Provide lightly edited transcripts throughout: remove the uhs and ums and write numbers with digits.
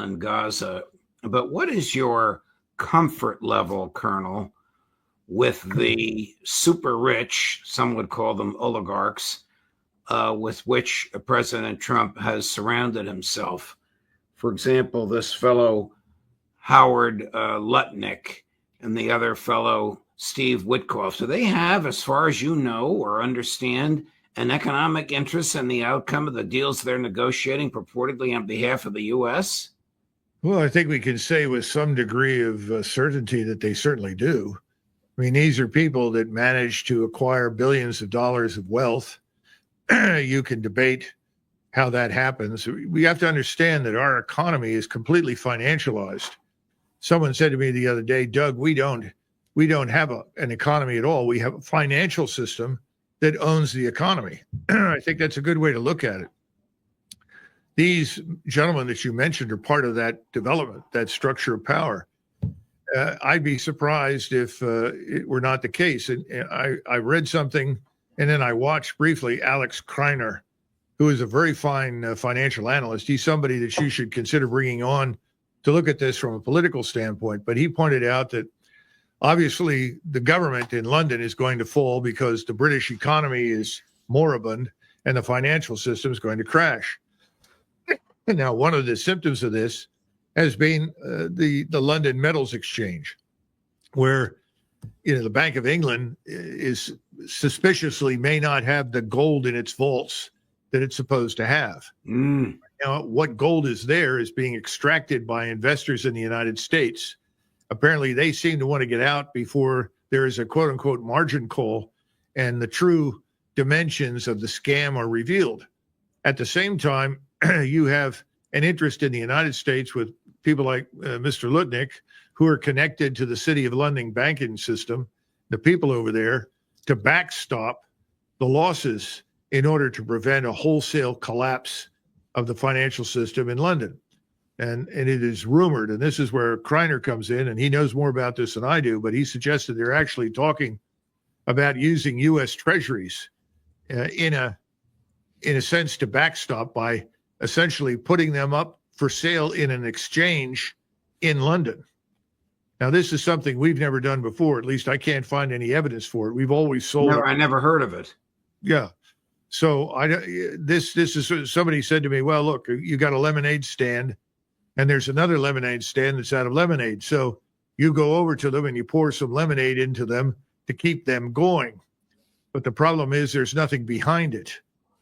in Gaza. But what is your comfort level, Colonel, with the super rich, some would call them oligarchs, with which President Trump has surrounded himself? For example, this fellow, Howard Lutnick, and the other fellow, Steve Witkoff, do they have, as far as you know or understand, an economic interest in the outcome of the deals they're negotiating purportedly on behalf of the U.S.? Well, I think we can say with some degree of certainty that they certainly do. I mean, these are people that manage to acquire billions of dollars of wealth. You can debate how that happens. We have to understand that our economy is completely financialized. Someone said to me the other day, Doug, we don't have an economy at all. We have a financial system that owns the economy. I think that's a good way to look at it. These gentlemen that you mentioned are part of that development, that structure of power. I'd be surprised if it were not the case. And I read something, and then I watched briefly Alex Kreiner, who is a very fine financial analyst. He's somebody that you should consider bringing on to look at this from a political standpoint. But he pointed out that obviously the government in London is going to fall because the British economy is moribund and the financial system is going to crash. And now, one of the symptoms of this has been the London Metals Exchange, where the Bank of England is suspiciously may not have the gold in its vaults that it's supposed to have. Now, what gold is there is being extracted by investors in the United States. Apparently, they seem to want to get out before there is a quote unquote margin call and the true dimensions of the scam are revealed. At the same time, you have an interest in the United States with people like Mr. Lutnick, who are connected to the City of London banking system, the people over there, to backstop the losses in order to prevent a wholesale collapse of the financial system in London. And it is rumored, and this is where Kreiner comes in, and he knows more about this than I do, but he suggested they're actually talking about using U.S. treasuries in a sense to backstop by essentially putting them up for sale in an exchange in London. Now, this is something we've never done before. At least I can't find any evidence for it. We've always sold. No, I never heard of it. Yeah. So this is somebody said to me, well, look, you got a lemonade stand and there's another lemonade stand that's out of lemonade. So you go over to them and you pour some lemonade into them to keep them going. But the problem is there's nothing behind it.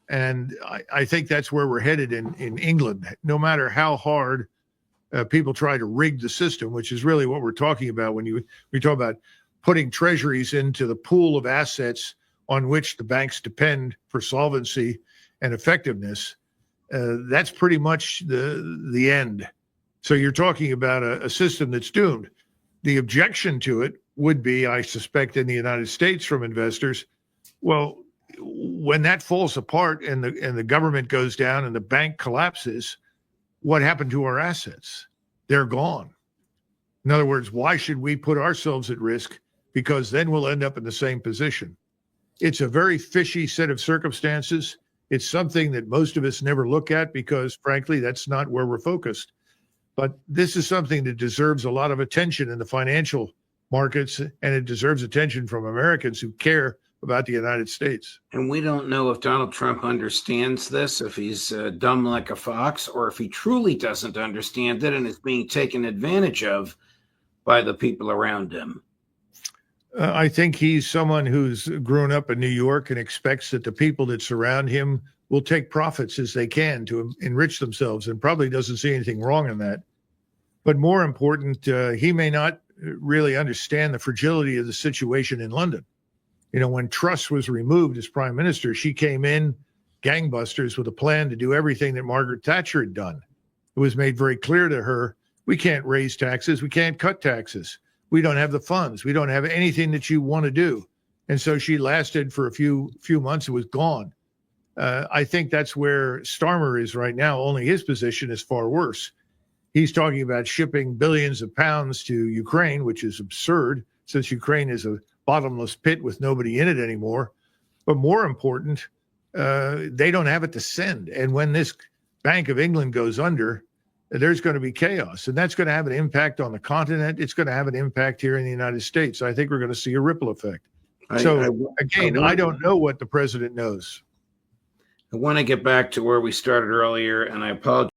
And I think that's where we're headed in England. No matter how hard people try to rig the system, which is really what we're talking about when we talk about putting treasuries into the pool of assets on which the banks depend for solvency and effectiveness, that's pretty much the end. So you're talking about a system that's doomed. The objection to it would be, I suspect, in the United States from investors, well, when that falls apart and the government goes down and the bank collapses, what happened to our assets? They're gone. In other words, why should we put ourselves at risk? Because then we'll end up in the same position. It's a very fishy set of circumstances. It's something that most of us never look at because, frankly, that's not where we're focused. But this is something that deserves a lot of attention in the financial markets, and it deserves attention from Americans who care about the United States. And we don't know if Donald Trump understands this, if he's dumb like a fox, or if he truly doesn't understand it and is being taken advantage of by the people around him. I think he's someone who's grown up in New York and expects that the people that surround him will take profits as they can to enrich themselves, and probably doesn't see anything wrong in that. But more important, he may not really understand the fragility of the situation in London. When Truss was removed as prime minister, she came in gangbusters with a plan to do everything that Margaret Thatcher had done. It was made very clear to her, we can't raise taxes, we can't cut taxes. We don't have the funds. We don't have anything that you want to do. And so she lasted for a few months. It was gone. I think that's where Starmer is right now, only his position is far worse. He's talking about shipping billions of pounds to Ukraine, which is absurd since Ukraine is a bottomless pit with nobody in it anymore. But more important, they don't have it to send. And when this Bank of England goes under, there's going to be chaos, and that's going to have an impact on the continent. It's going to have an impact here in the United States. I think we're going to see a ripple effect. I don't know what the president knows. I want to get back to where we started earlier, and I apologize